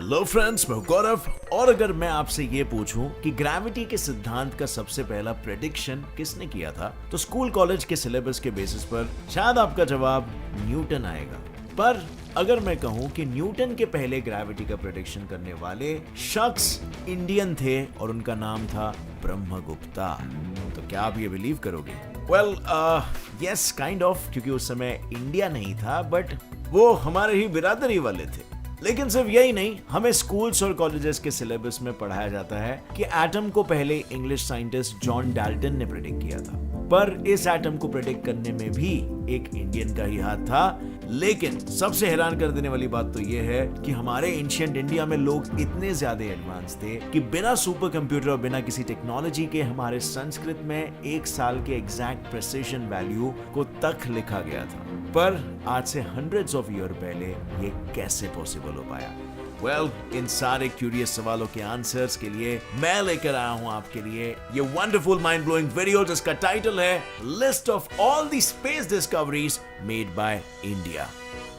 Hello friends, मैं हूं गौरव। और अगर मैं आपसे ये पूछूं कि ग्रेविटी के सिद्धांत का सबसे पहला प्रेडिक्शन किसने किया था, तो स्कूल कॉलेज के सिलेबस के बेसिस पर शायद आपका जवाब न्यूटन आएगा। पर अगर मैं कहूं कि न्यूटन के पहले ग्रेविटी का प्रेडिक्शन करने वाले शख्स इंडियन थे और उनका नाम था ब्रह्मगुप्ता, तो क्या आप ये बिलीव करोगे? वेल, यस, काइंड ऑफ, क्योंकि उस समय इंडिया नहीं था, बट वो हमारे ही बिरादरी वाले थे। लेकिन सिर्फ यही नहीं, हमें स्कूल्स और कॉलेजेस के सिलेबस में पढ़ाया जाता है कि एटम को पहले इंग्लिश साइंटिस्ट जॉन डाल्टन ने प्रेडिक्ट किया था। पर इस एटम को प्रेडिक्ट करने में भी एक इंडियन का ही हाथ था। लेकिन सबसे हैरान कर देने वाली बात तो यह है कि हमारे एंशिएंट इंडिया में लोग इतने ज्यादा एडवांस थे कि बिना सुपर कंप्यूटर और बिना किसी टेक्नोलॉजी के हमारे संस्कृत में एक साल के एग्जैक्ट प्रेसिशन वैल्यू को तक लिखा गया था। पर आज से हंड्रेड्स ऑफ ईयर पहले ये कैसे पॉसिबल हो पाया? वेल, इन सारे क्यूरियस सवालों के आंसर्स के लिए मैं लेकर आया हूं आपके लिए ये वंडरफुल माइंड ब्लोइंग वीडियो, जिसका टाइटल है list of all the space discoveries made by India.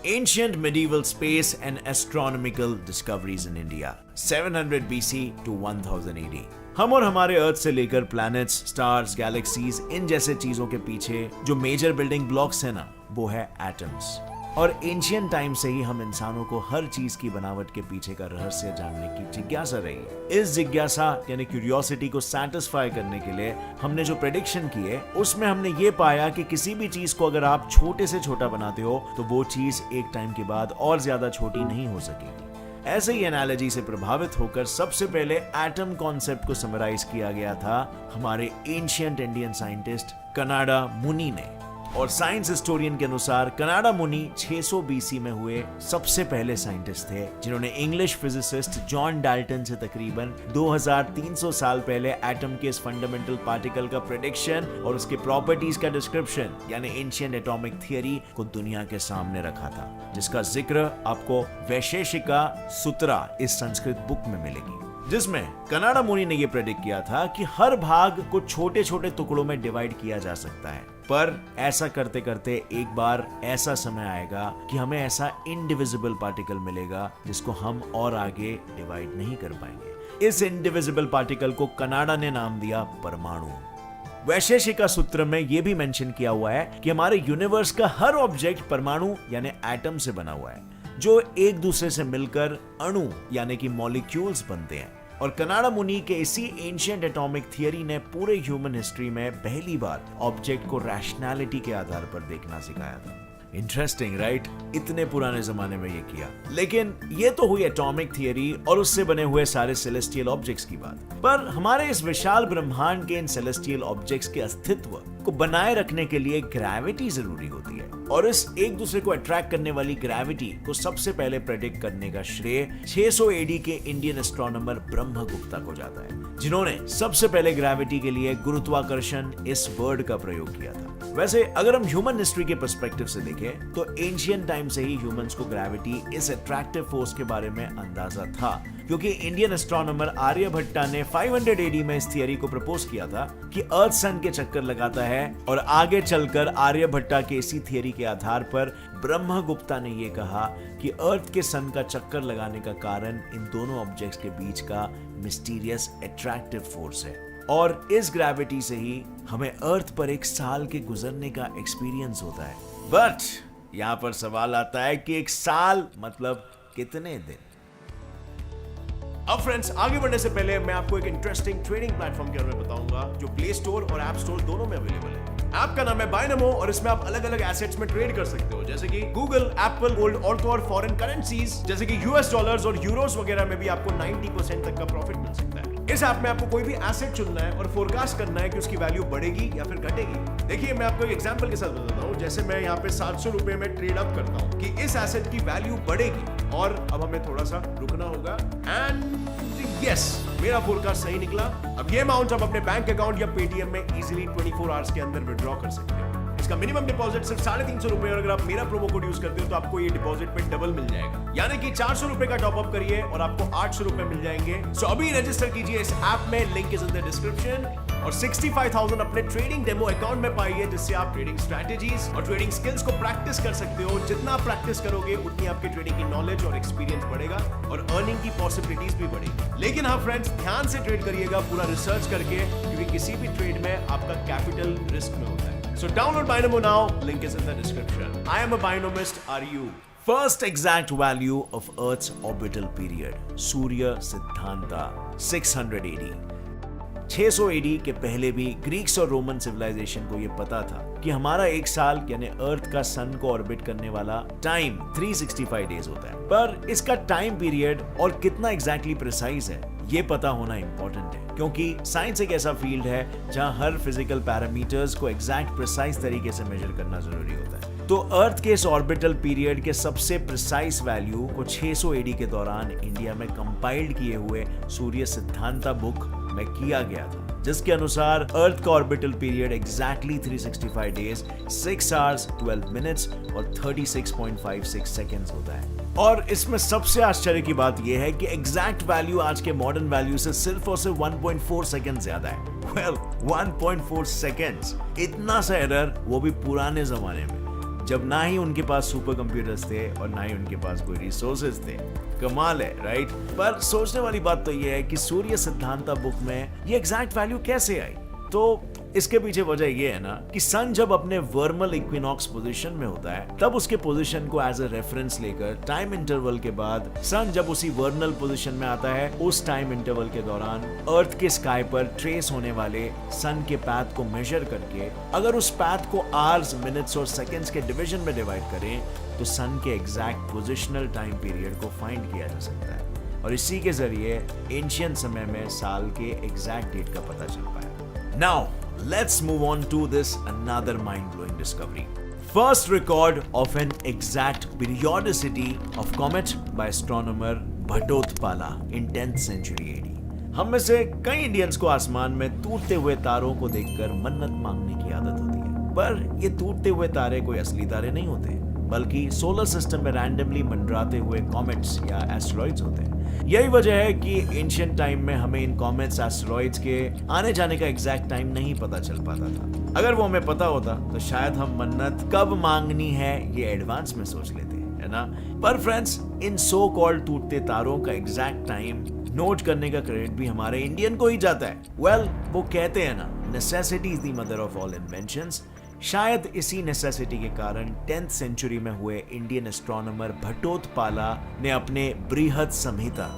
Ancient medieval space and astronomical discoveries in India, 700 BC to 1000 AD। हम और हमारे अर्थ से लेकर प्लैनेट्स, स्टार्स, गैलेक्सीज, इन जैसे चीजों के पीछे जो मेजर बिल्डिंग ब्लॉक्स है ना, वो है एटम्स। और एंशिएंट टाइम से ही हम इंसानों को हर चीज की बनावट के पीछे का रहस्य जानने की जिज्ञासा रही है। इस जिज्ञासा यानी क्यूरियोसिटी को सैटिस्फाई करने के लिए हमने जो प्रेडिक्शन किए, उसमें हमने ये पाया कि किसी भी चीज को अगर आप छोटे से छोटा बनाते हो तो वो चीज एक टाइम के बाद और ज्यादा छोटी नहीं हो सकेगी। ऐसे ही एनालॉजी से प्रभावित होकर सबसे पहले एटम कॉन्सेप्ट को समराइज किया गया था हमारे एंशिएंट इंडियन साइंटिस्ट कनाडा मुनि ने। और साइंस हिस्टोरियन के अनुसार कनाडा मुनि 600 बीसी में हुए सबसे पहले साइंटिस्ट थे जिन्होंने इंग्लिश फिजिसिस्ट जॉन डाल्टन से तकरीबन 2300 साल पहले एटम के इस फंडामेंटल पार्टिकल का प्रेडिक्शन और उसके प्रॉपर्टीज का डिस्क्रिप्शन यानी एंशिएंट एटॉमिक थियरी को दुनिया के सामने रखा था, जिसका जिक्र आपको वैशेषिका सूत्रा इस संस्कृत बुक में मिलेगी, जिसमें कनाडा मुनि ने यह प्रेडिक्ट किया था कि हर भाग को छोटे छोटे टुकड़ों में डिवाइड किया जा सकता है। पर ऐसा करते करते एक बार ऐसा समय आएगा कि हमें ऐसा इनडिविजिबल पार्टिकल मिलेगा जिसको हम और आगे डिवाइड नहीं कर पाएंगे। इस इनडिविजिबल पार्टिकल को कनाडा ने नाम दिया परमाणु। वैशेषिका सूत्र में यह भी मेंशन किया हुआ है कि हमारे यूनिवर्स का हर ऑब्जेक्ट परमाणु यानी एटम से बना हुआ है, जो एक दूसरे से मिलकर अणु यानी कि मॉलिक्यूल्स बनते हैं। और कनाडा मुनि के इसी एंशिएंट एटॉमिक थियरी ने पूरे ह्यूमन हिस्ट्री में पहली बार ऑब्जेक्ट को रैशनैलिटी के आधार पर देखना सिखाया था। Interesting, right? इतने पुराने जमाने में ये किया। लेकिन ये तो हुई एटॉमिक थियरी और उससे बने हुए सारे सेलेस्टियल ऑब्जेक्ट्स की बात। पर हमारे इस विशाल ब्रह्मांड के इन सेलेस्टियल ऑब्जेक्ट्स के अस्तित्व को बनाए रखने के लिए ग्रेविटी जरूरी होती है। और इस एक दूसरे को अट्रैक्ट करने वाली ग्रेविटी को सबसे पहले प्रेडिक्ट करने का श्रेय 600 एडी के इंडियन एस्ट्रोनॉमर ब्रह्मगुप्ता को जाता है, जिन्होंने सबसे पहले ग्रेविटी के लिए गुरुत्वाकर्षण इस वर्ड का प्रयोग किया था। वैसे अगर हम ह्यूमन हिस्ट्री के पर्सपेक्टिव से देखें तो एंशिएंट टाइम से ही ह्यूमंस को ग्रेविटी इस अट्रैक्टिव फोर्स के बारे में अंदाजा था, क्योंकि इंडियन एस्ट्रोनॉमर आर्यभट्टा ने 500 एडी में इस थियरी को प्रपोज किया था कि अर्थ सन के चक्कर लगाता है। और आगे चलकर आर्यभट्टा के इसी थियरी के आधार पर ब्रह्मगुप्ता ने यह कहा कि अर्थ के सन का चक्कर लगाने का कारण इन दोनों ऑब्जेक्ट्स के बीच का मिस्टीरियस अट्रैक्टिव फोर्स है। और इस ग्रेविटी से ही हमें अर्थ पर एक साल के गुजरने का एक्सपीरियंस होता है। बट यहां पर सवाल आता है कि एक साल मतलब कितने दिन? अब फ्रेंड्स, आगे बढ़ने से पहले मैं आपको एक इंटरेस्टिंग ट्रेडिंग प्लेटफॉर्म के बारे में बताऊंगा जो प्ले स्टोर और ऐप स्टोर दोनों में अवेलेबल है। ऐप का नाम है बाइनमो और इसमें आप अलग अलग एसेट्स में ट्रेड कर सकते हो, जैसे कि गूगल, एप्पल, गोल्ड और तो और फॉरेन करेंसीज जैसे कि यूएस डॉलर्स और यूरोस वगैरह में भी आपको 90% तक का प्रॉफिट मिल सकता है। इस ऐप में आपको कोई भी एसेट चुनना है और फोरकास्ट करना है कि उसकी वैल्यू बढ़ेगी या फिर घटेगी। देखिए, मैं आपको एक एग्जांपल के साथ बताता हूँ। जैसे मैं यहाँ पे 700 रुपए में ट्रेड अप करता हूँ कि इस एसेट की वैल्यू बढ़ेगी और अब हमें थोड़ा सा रुकना होगा। एंड यस, मेरा फोरकास्ट सही निकला। अब ये अमाउंट आप अपने बैंक अकाउंट या पेटीएम में इजीली 24 आवर्स के अंदर विड्रॉ कर सकते हो। इसका मिनिमम डिपॉजिट सिर्फ 350 रुपए और अगर आप मेरा प्रोमो कोड यूज करते हो तो आपको ये डिपॉजिट पे डबल मिल जाएगा, यानी कि 400 रुपए का टॉप अप करिए और आपको 800 रुपए मिल जाएंगे। सो अभी रजिस्टर कीजिए इस ऐप में, link is in the description और 65,000 अपने ट्रेडिंग डेमो अकाउंट में पाइए, जिससे आप ट्रेडिंग स्ट्रैटेजीज और ट्रेडिंग स्किल्स को प्रैक्टिस कर सकते हो। जितना आप प्रैक्टिस करोगे उतनी आपकी ट्रेडिंग की नॉलेज और एक्सपीरियंस बढ़ेगा और अर्निंग की पॉसिबिलिटीज भी बढ़ेगी। लेकिन हाँ फ्रेंड्स, ध्यान से ट्रेड करिएगा, पूरा रिसर्च करके, क्योंकि किसी भी ट्रेड में आपका कैपिटल रिस्क में होता है। So download Binomo now, link is in the description. I am a binomist, are you? First exact value of Earth's orbital period, Surya Siddhanta 600 AD। 600 AD के पहले भी ग्रीक्स और रोमन सिविलाइजेशन को यह पता था कि हमारा एक साल यानी अर्थ का सन को ऑर्बिट करने वाला टाइम 365 डेज होता है। पर इसका टाइम पीरियड और कितना एग्जैक्टली प्रिसाइज है ये पता होना इंपॉर्टेंट है, क्योंकि साइंस एक ऐसा फील्ड है जहां हर फिजिकल पैरामीटर्स को एग्जैक्ट प्रिसाइज तरीके से मेजर करना जरूरी होता है। तो अर्थ के इस ऑर्बिटल पीरियड के सबसे प्रिसाइज वैल्यू को 600 एडी के दौरान इंडिया में कंपाइल्ड किए हुए सूर्य सिद्धांता बुक में किया गया था, जिसके अनुसार अर्थ का orbital period exactly 365 days 6 hours 12 minutes और 36.56 सेकेंड्स होता है। और इसमें सबसे आश्चर्य की बात यह है कि एग्जैक्ट वैल्यू आज के मॉडर्न वैल्यू से सिर्फ और सिर्फ 1.4 सेकेंड ज्यादा है। वेल 1.4 सेकेंड्स, इतना सा एरर, वो भी पुराने जमाने में, जब ना ही उनके पास सुपर कंप्यूटर्स थे और ना ही उनके पास कोई रिसोर्सेज थे। कमाल है, राइट? पर सोचने वाली बात तो यह है कि सूर्य सिद्धांता बुक में ये एग्जैक्ट वैल्यू कैसे आई? तो इसके पीछे वजह यह है ना कि सन जब अपने वर्मल इक्विनॉक्स पोजीशन में होता है, तब उसके पोजीशन को एज अ रेफरेंस लेकर टाइम इंटरवल के बाद सन जब उसी वर्नल पोजीशन में आता है, उस टाइम इंटरवल के दौरान अर्थ के स्काई पर ट्रेस होने वाले सन के पाथ को मेजर करके अगर उस पाथ को आवर्स, मिनट्स और सेकेंड्स के डिवीजन में डिवाइड करें तो सन के एग्जैक्ट पोजिशनल टाइम पीरियड को फाइंड किया जा सकता है और इसी के जरिए एंशिएंट समय में साल के एग्जैक्ट डेट का पता चल पाया। Now, let's move on to this another mind-blowing discovery. First record of an exact periodicity of comet by astronomer Bhattotpala in 10th century AD. हम में से कई इंडियंस को आसमान में टूटते हुए तारों को देखकर मन्नत मांगने की आदत होती है, पर ये टूटते हुए तारे कोई असली तारे नहीं होते, बल्कि सोलर सिस्टम में रैंडमली मंडराते हुए कॉमेट्स या एस्टेरॉइड्स होते हैं। यही वजह है कि एंशिएंट टाइम में हमें इन कॉमेट्स, एस्टेरॉइड्स के आने जाने का एग्जैक्ट टाइम नहीं पता चल पाता था। अगर वो हमें पता होता तो शायद हम मन्नत कब मांगनी है ये एडवांस में सोच लेते, है ना? पर फ्रेंड्स, इन सो कॉल्ड टूटते तारों का एग्जैक्ट टाइम नोट करने का क्रेडिट भी हमारे इंडियन को ही जाता है। वेल, वो कहते हैं ना, necessity is the mother of all inventions. शायद इसी नेसेसिटी के कारण 10th सेंचुरी में हुए इंडियन एस्ट्रोनॉमर भट्टोत्पाला ने अपने बृहद संहिता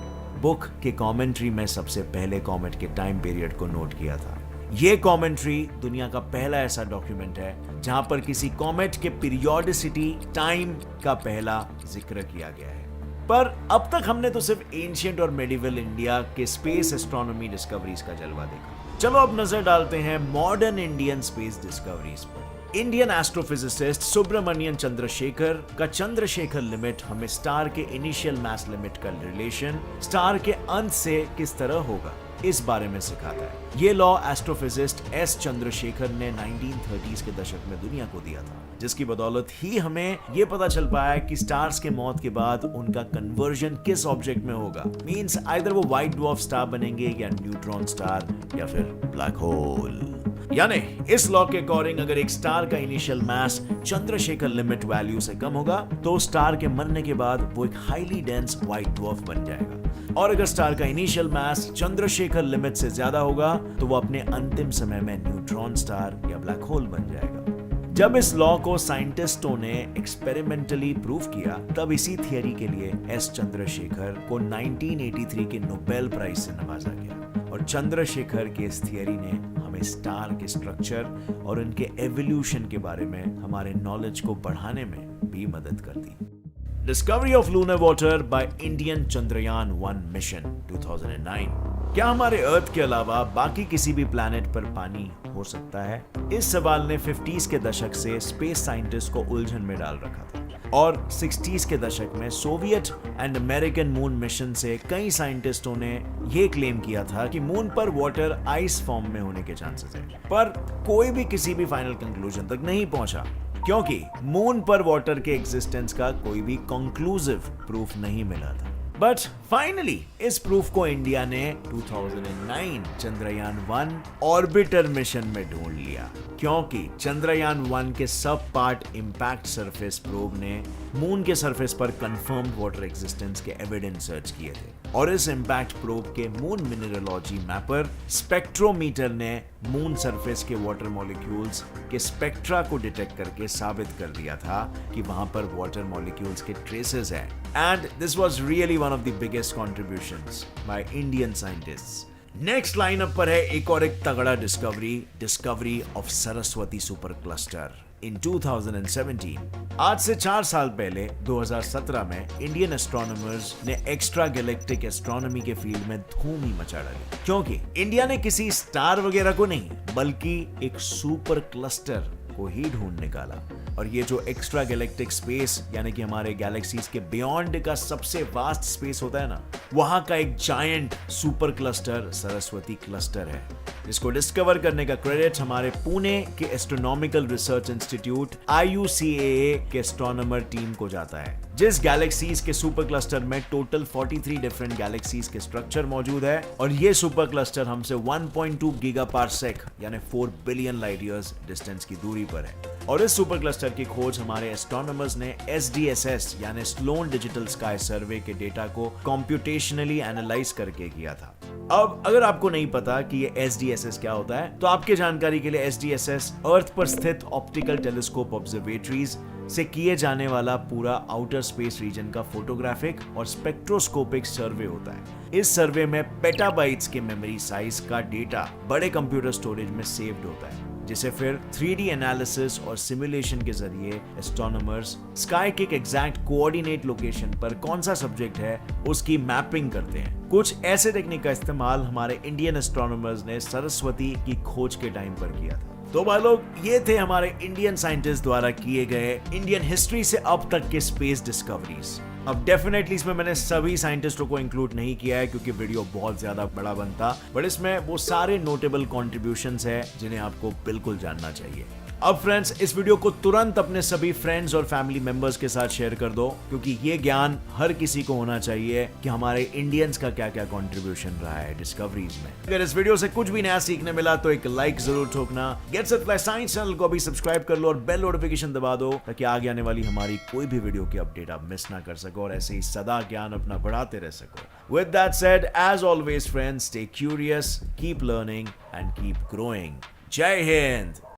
बुक के कमेंट्री में सबसे पहले कॉमेट के टाइम पीरियड को नोट किया था। यह कमेंट्री दुनिया का पहला ऐसा डॉक्यूमेंट है जहां पर किसी कॉमेट के पीरियोडिसिटी टाइम का पहला जिक्र किया गया है। पर अब तक हमने तो सिर्फ एंशिएंट और मेडिवल इंडिया के स्पेस एस्ट्रोनॉमी डिस्कवरीज का जलवा देखा। चलो अब नजर डालते हैं मॉडर्न इंडियन स्पेस डिस्कवरीज पर। इंडियन एस्ट्रोफिजिसिस्ट सुब्रमण्यन चंद्रशेखर का चंद्रशेखर लिमिट हमें स्टार के इनिशियल मास लिमिट का रिलेशन स्टार के अंत से किस तरह होगा, इस बारे में सिखाता है। ये लॉ एस्ट्रोफिजिस्ट एस चंद्रशेखर ने 1930s के दशक में दुनिया को दिया था, जिसकी बदौलत ही हमें ये पता चल पाया कि स्टार्स के मौत के बाद उनका कन्वर्जन किस ऑब्जेक्ट में होगा। मींस आइदर वो व्हाइट ड्वार्फ स्टार बनेंगे या न्यूट्रॉन स्टार या फिर ब्लैक होल। यानी इस लॉ के अकॉर्डिंग अगर एक स्टार का initial mass Chandrashekhar limit value से कम होगा तो स्टार के मरने के बाद वो एक हाईली डेंस व्हाइट ड्वार्फ बन जाएगा, और अगर स्टार का इनिशियल मास चंद्रशेखर लिमिट से ज्यादा होगा तो वो अपने अंतिम समय में न्यूट्रॉन स्टार या ब्लैक होल बन जाएगा। जब इस लॉ को साइंटिस्टों ने एक्सपेरिमेंटली प्रूव किया, तब इसी थियरी के लिए एस चंद्रशेखर को 1983 के नोबेल प्राइज से नवाजा गया, और चंद्रशेखर के इस थियरी ने हमें स्टार के स्ट्रक्चर और उनके एवोल्यूशन के बारे में हमारे नॉलेज को बढ़ाने में भी मदद कर दी। Discovery of lunar water by Indian Chandrayaan 1 mission 2009। क्या हमारे अर्थ के अलावा बाकी किसी भी प्लैनेट पर पानी हो सकता है? इस सवाल ने 50s के दशक से स्पेस साइंटिस्ट को उलझन में डाल रखा था, और 60s के दशक में Soviet and American moon mission से कई साइंटिस्टों ने यह क्लेम किया था कि मून पर वाटर आइस फॉर्म में होने के चांसेस हैं, पर कोई भी किसी भी फाइनल कंक्लूजन तक नहीं पहुंचा, क्योंकि मून पर वाटर के एग्जिस्टेंस का कोई भी कंक्लूसिव प्रूफ नहीं मिला था। बट फाइनली इस प्रूफ को इंडिया ने 2009 चंद्रयान 1 ऑर्बिटर मिशन में ढूंढ लिया, क्योंकि चंद्रयान 1 के सब पार्ट इंपैक्ट सरफेस प्रोब ने मून के सरफेस पर कंफर्म्ड वाटर एग्जिस्टेंस के एविडेंस सर्च किए थे, और इस इंपैक्ट प्रोब के मून मिनरलॉजी मैपर स्पेक्ट्रोमीटर ने मून सरफेस के वाटर मॉलिक्यूल्स के स्पेक्ट्रा को डिटेक्ट करके साबित कर दिया था कि वहां पर वाटर मॉलिक्यूल्स के ट्रेसेस हैं। And this was really one of the biggest contributions by Indian scientists. Next lineup पर है एक और एक तगड़ा discovery of Saraswati super cluster in 2017। आज से 4 साल पहले 2017 में इंडियन एस्ट्रोनॉमर्स ने एक्स्ट्रा गैलेक्टिक एस्ट्रोनॉमी के फील्ड में धूम ही मचा डाली, क्योंकि इंडिया ने किसी स्टार वगैरह को नहीं बल्कि एक सुपर क्लस्टर को ही ढूंढ निकाला। और ये जो एक्स्ट्रा गैलेक्टिक स्पेस यानी कि हमारे गैलेक्सीज के बियॉन्ड का सबसे वास्ट स्पेस होता है ना, वहां का एक giant super cluster Saraswati cluster है, जिसको डिस्कवर करने का क्रेडिट हमारे पुणे के एस्ट्रोनॉमिकल रिसर्च इंस्टीट्यूट IUCAA के एस्ट्रोनॉमर टीम को जाता है। जिस गैलेक्सीज के सुपर क्लस्टर में टोटल 43 डिफरेंट गैलेक्सीज के स्ट्रक्चर मौजूद है, और ये सुपर क्लस्टर हमसे 1.2 गीगापार्सेक यानी 4 बिलियन लाइट ईयर्स डिस्टेंस की दूरी पर है। और इस सुपर क्लस्टर की खोज हमारे एस्ट्रोनॉमर्स ने SDSS यानी स्लोन डिजिटल स्काई सर्वे के डेटा को कंप्यूटेशनली एनालाइज करके किया था। अब अगर आपको नहीं पता कि ये SDSS क्या होता है, तो आपके जानकारी के लिए SDSS अर्थ पर स्थित ऑप्टिकल टेलीस्कोप ऑब्जर्वेटरीज से किए जाने वाला पूरा आउटर स्पेस रीजन का फोटोग्राफिक और स्पेक्ट्रोस्कोपिक सर्वे होता है। इस सर्वे में पेटाबाइट्स के मेमोरी साइज का डेटा बड़े कंप्यूटर स्टोरेज में सेव्ड होता है, जिसे फिर 3D एनालिसिस और सिमुलेशन के जरिए एस्ट्रोनॉमर्स स्काई के एग्जैक्ट कोऑर्डिनेट लोकेशन पर कौन सा सब्जेक्ट है उसकी मैपिंग करते हैं। कुछ ऐसे टेक्निक का इस्तेमाल हमारे इंडियन एस्ट्रोनॉमर्स ने सरस्वती की खोज के टाइम पर किया था। तो भाई लोग, ये थे हमारे इंडियन साइंटिस्ट द्वारा किए गए इंडियन हिस्ट्री से अब तक के स्पेस डिस्कवरीज। अब डेफिनेटली इसमें मैंने सभी साइंटिस्टों को इंक्लूड नहीं किया है क्योंकि वीडियो बहुत ज्यादा बड़ा बनता, बट इसमें वो सारे नोटेबल कॉन्ट्रीब्यूशंस है जिन्हें आपको बिल्कुल जानना चाहिए। अब फ्रेंड्स, इस वीडियो को तुरंत अपने सभी फ्रेंड्स और फैमिली मेंबर्स के साथ शेयर कर दो, क्योंकि ये ज्ञान हर किसी को होना चाहिए कि हमारे इंडियंस का क्या क्या कंट्रीब्यूशन रहा है डिस्कवरीज में। अगर इस वीडियो से कुछ भी नया सीखने मिला तो एक लाइक जरूर ठोकना। Gets it fly science channel को भी सब्सक्राइब कर लो और बेल नोटिफिकेशन दबा दो, ताकि आगे आने वाली हमारी कोई भी वीडियो की अपडेट आप मिस ना कर सको और ऐसे ही सदा ज्ञान अपना बढ़ाते रह सको। With that said, as always friends, stay curious, keep learning and keep growing. जय हिंद।